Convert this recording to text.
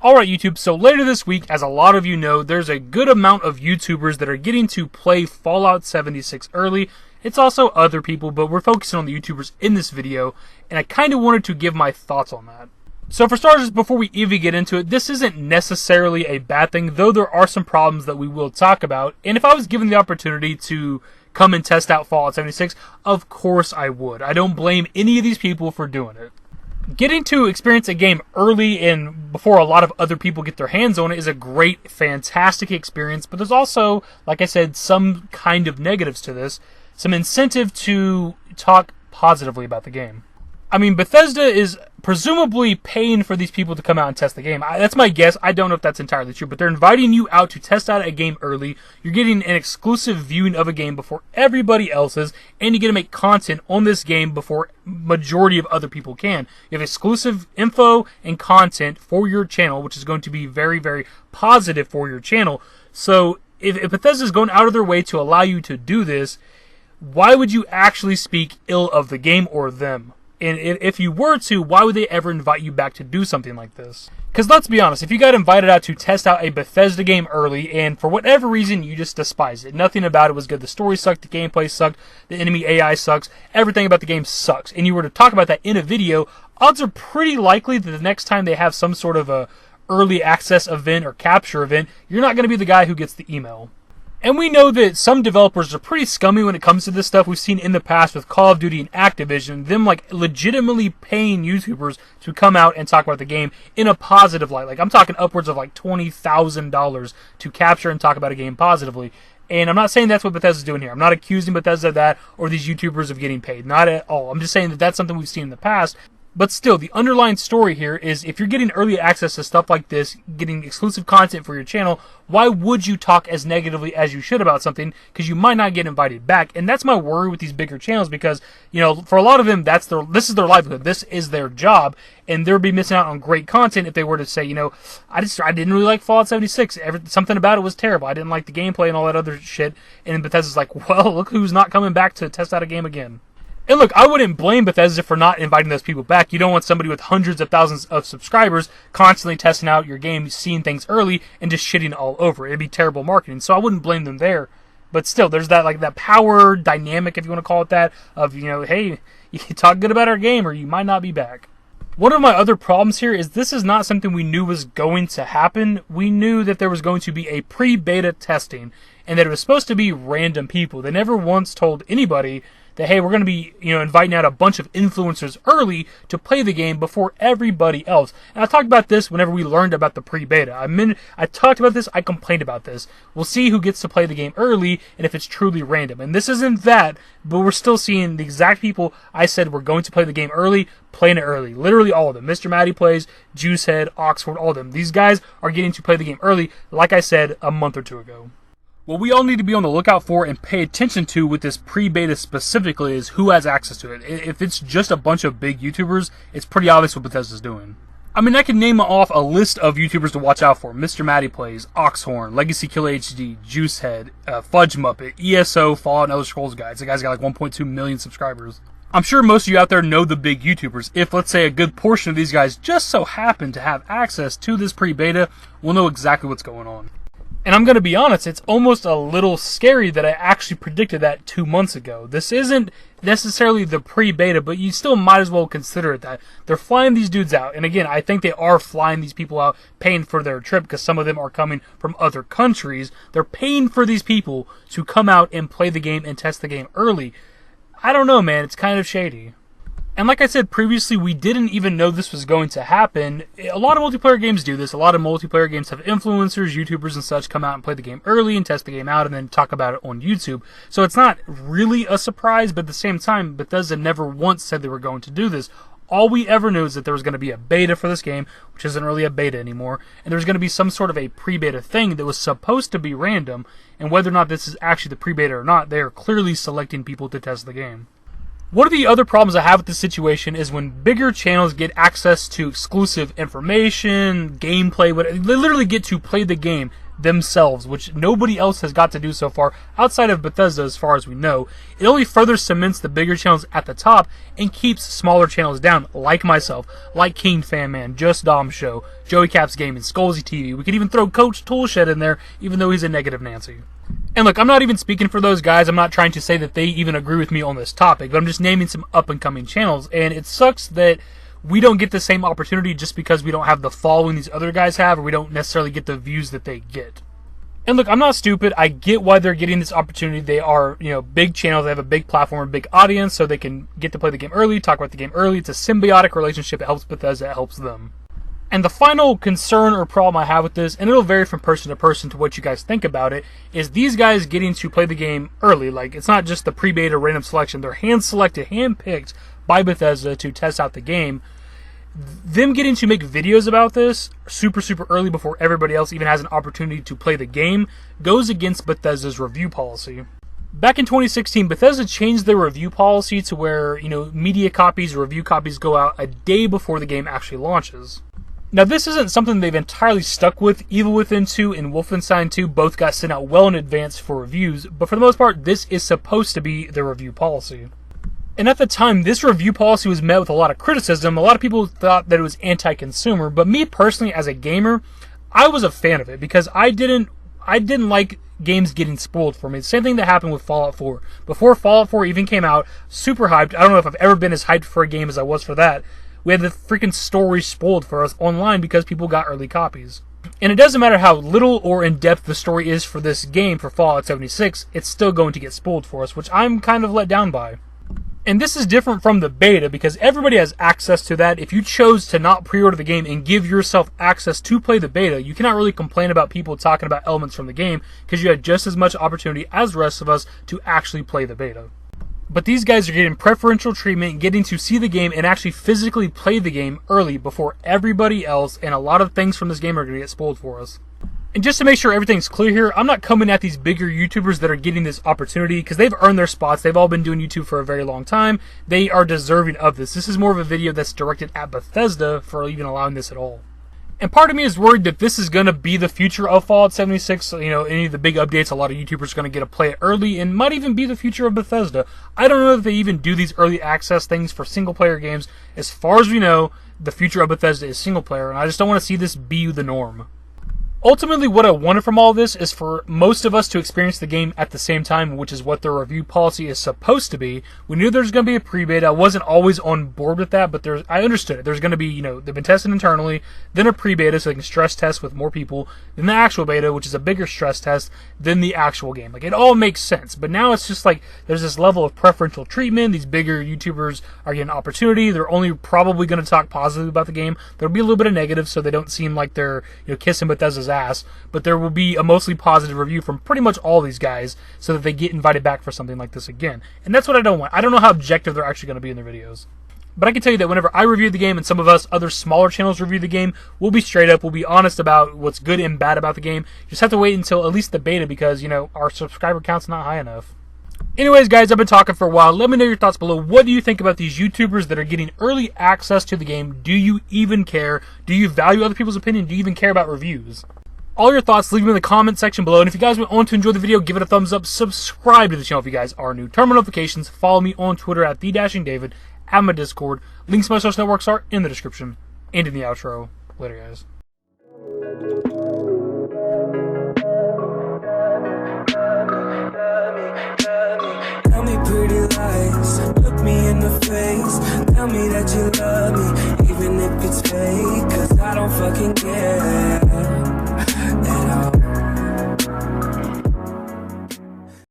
Alright YouTube, so later this week, as a lot of you know, there's a good amount of YouTubers that are getting to play Fallout 76 early. It's also other people, but we're focusing on the YouTubers in this video, and I kind of wanted to give my thoughts on that. So for starters, before we even get into it, this isn't necessarily a bad thing, though there are some problems that we will talk about, and if I was given the opportunity to come and test out Fallout 76, of course I would. I don't blame any of these people for doing it. Getting to experience a game early and before a lot of other people get their hands on it is a great, fantastic experience, but there's also, like I said, some kind of negatives to this, some incentive to talk positively about the game. I mean, Bethesda is presumably paying for these people to come out and test the game. That's my guess. I don't know if that's entirely true, but they're inviting you out to test out a game early. You're getting an exclusive viewing of a game before everybody else's, and you get to make content on this game before majority of other people can. You have exclusive info and content for your channel, which is going to be very, very positive for your channel. So if Bethesda is going out of their way to allow you to do this, why would you actually speak ill of the game or them? And if you were to, why would they ever invite you back to do something like this? Because let's be honest, if you got invited out to test out a Bethesda game early, and for whatever reason you just despise it, nothing about it was good, the story sucked, the gameplay sucked, the enemy AI sucks, everything about the game sucks, and you were to talk about that in a video, odds are pretty likely that the next time they have some sort of a early access event or capture event, you're not going to be the guy who gets the email. And we know that some developers are pretty scummy when it comes to this stuff. We've seen in the past with Call of Duty and Activision, them like legitimately paying YouTubers to come out and talk about the game in a positive light. Like I'm talking upwards of like $20,000 to capture and talk about a game positively. And I'm not saying that's what Bethesda's doing here. I'm not accusing Bethesda of that or these YouTubers of getting paid. Not at all. I'm just saying that that's something we've seen in the past. But still, the underlying story here is if you're getting early access to stuff like this, getting exclusive content for your channel, why would you talk as negatively as you should about something? Because you might not get invited back. And that's my worry with these bigger channels because, you know, for a lot of them, this is their livelihood. This is their job. And they'll be missing out on great content if they were to say, you know, I didn't really like Fallout 76. Something about it was terrible. I didn't like the gameplay and all that other shit. And Bethesda's like, well, look who's not coming back to test out a game again. And look, I wouldn't blame Bethesda for not inviting those people back. You don't want somebody with hundreds of thousands of subscribers constantly testing out your game, seeing things early, and just shitting all over. It'd be terrible marketing. So I wouldn't blame them there. But still, there's that like that power dynamic, if you want to call it that, of, you know, hey, you talk good about our game or you might not be back. One of my other problems here is this is not something we knew was going to happen. We knew that there was going to be a pre-beta testing and that it was supposed to be random people. They never once told anybody that, hey, we're going to be, you know, inviting out a bunch of influencers early to play the game before everybody else. And I talked about this whenever we learned about the pre-beta. I talked about this, I complained about this. We'll see who gets to play the game early and if it's truly random. And this isn't that, but we're still seeing the exact people I said were going to play the game early, playing it early. Literally all of them. Mr. Matty plays, Juicehead, Oxford, all of them. These guys are getting to play the game early, like I said a month or two ago. What we all need to be on the lookout for and pay attention to with this pre-beta specifically is who has access to it. If it's just a bunch of big YouTubers, it's pretty obvious what Bethesda's doing. I mean, I can name off a list of YouTubers to watch out for. Mr. Matty Plays, Oxhorn, Legacy Killer HD, Juicehead, Fudge Muppet, ESO, Fallout, and Elder Scrolls Guides. The guy's got like 1.2 million subscribers. I'm sure most of you out there know the big YouTubers. If, let's say, a good portion of these guys just so happen to have access to this pre-beta, we'll know exactly what's going on. And I'm going to be honest, it's almost a little scary that I actually predicted that 2 months ago. This isn't necessarily the pre-beta, but you still might as well consider it that. They're flying these dudes out. And again, I think they are flying these people out, paying for their trip, because some of them are coming from other countries. They're paying for these people to come out and play the game and test the game early. I don't know, man. It's kind of shady. And like I said previously, we didn't even know this was going to happen. A lot of multiplayer games do this. A lot of multiplayer games have influencers, YouTubers, and such come out and play the game early and test the game out and then talk about it on YouTube. So it's not really a surprise, but at the same time, Bethesda never once said they were going to do this. All we ever knew is that there was going to be a beta for this game, which isn't really a beta anymore, and there was going to be some sort of a pre-beta thing that was supposed to be random, and whether or not this is actually the pre-beta or not, they are clearly selecting people to test the game. One of the other problems I have with this situation is when bigger channels get access to exclusive information, gameplay, they literally get to play the game themselves, which nobody else has got to do so far outside of Bethesda as far as we know. It only further cements the bigger channels at the top and keeps smaller channels down, like myself, like KingFanMan, JustDom Show, Joey Caps Gaming, Skullzi TV. We could even throw Coach Toolshed in there, even though he's a negative Nancy. And look, I'm not even speaking for those guys. I'm not trying to say that they even agree with me on this topic, but I'm just naming some up-and-coming channels, and it sucks that we don't get the same opportunity just because we don't have the following these other guys have, or we don't necessarily get the views that they get. And look, I'm not stupid. I get why they're getting this opportunity. They are, big channels. They have a big platform, a big audience, so they can get to play the game early, talk about the game early. It's a symbiotic relationship. It helps Bethesda. It helps them. And the final concern or problem I have with this, and it'll vary from person to person to what you guys think about it, is these guys getting to play the game early. Like, it's not just the pre-beta random selection. They're hand-selected, hand-picked by Bethesda to test out the game. Them getting to make videos about this super early before everybody else even has an opportunity to play the game goes against Bethesda's review policy. Back in 2016, Bethesda changed their review policy to where, media copies, review copies go out a day before the game actually launches. Now, this isn't something they've entirely stuck with. Evil Within 2 and Wolfenstein 2 both got sent out well in advance for reviews, but for the most part, this is supposed to be their review policy. And at the time, this review policy was met with a lot of criticism. A lot of people thought that it was anti-consumer, but me personally, as a gamer, I was a fan of it because I didn't like games getting spoiled for me. The same thing that happened with Fallout 4. Before Fallout 4 even came out, super hyped. I don't know if I've ever been as hyped for a game as I was for that. We had the freaking story spoiled for us online because people got early copies. And it doesn't matter how little or in-depth the story is for this game, for Fallout 76, it's still going to get spoiled for us, which I'm kind of let down by. And this is different from the beta because everybody has access to that. If you chose to not pre-order the game and give yourself access to play the beta, you cannot really complain about people talking about elements from the game because you had just as much opportunity as the rest of us to actually play the beta. But these guys are getting preferential treatment, getting to see the game and actually physically play the game early before everybody else, and a lot of things from this game are going to get spoiled for us. And just to make sure everything's clear here, I'm not coming at these bigger YouTubers that are getting this opportunity because they've earned their spots. They've all been doing YouTube for a very long time. They are deserving of this. This is more of a video that's directed at Bethesda for even allowing this at all. And part of me is worried that this is going to be the future of Fallout 76. Any of the big updates, a lot of YouTubers are going to get to play it early and might even be the future of Bethesda. I don't know if they even do these early access things for single-player games. As far as we know, the future of Bethesda is single-player, and I just don't want to see this be the norm. Ultimately, what I wanted from all this is for most of us to experience the game at the same time, which is what their review policy is supposed to be. We knew there was going to be a pre-beta. I wasn't always on board with that, but I understood it. There's going to be, they've been tested internally, then a pre-beta so they can stress test with more people, then the actual beta, which is a bigger stress test, than the actual game. Like, it all makes sense, but now it's just like there's this level of preferential treatment. These bigger YouTubers are getting an opportunity. They're only probably going to talk positively about the game. There'll be a little bit of negative so they don't seem like they're kissing Bethesda's ass, but there will be a mostly positive review from pretty much all these guys so that they get invited back for something like this again. And that's what I don't want. I don't know how objective they're actually going to be in their videos. But I can tell you that whenever I review the game and some of us other smaller channels review the game, we'll be straight up, we'll be honest about what's good and bad about the game. You just have to wait until at least the beta because, our subscriber count's not high enough. Anyways, guys, I've been talking for a while. Let me know your thoughts below. What do you think about these YouTubers that are getting early access to the game? Do you even care? Do you value other people's opinion? Do you even care about reviews? All your thoughts, leave them in the comment section below. And if you guys want to enjoy the video, give it a thumbs up. Subscribe to the channel if you guys are new. Turn on notifications. Follow me on Twitter at TheDashingDavid. Add my Discord. Links to my social networks are in the description and in the outro. Later, guys. Tell me pretty lies, look me in the face. Tell me that you love me, even if it's fake, 'cause I don't fucking care.